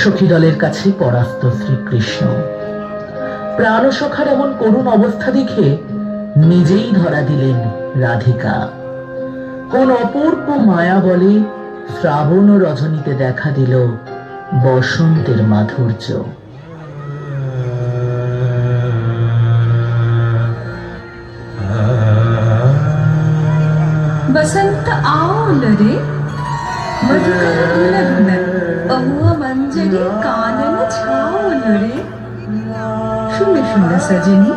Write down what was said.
সখী দলের কাছে পরাস্ত শ্রীকৃষ্ণ। প্রাণসখার এমন করুণ অবস্থা দেখে নিজেই ধরা দিলেন রাধিকা। কোন অপূর্ব মায়া বলে শ্রাবণ রজনীতে দেখা দিল বসন্তের মাধুর্য। बसंत आओ लरे मधुकर धुन धुन बहुआ मंजरी कानन छाओ लरे। शून्य शून्य सजनी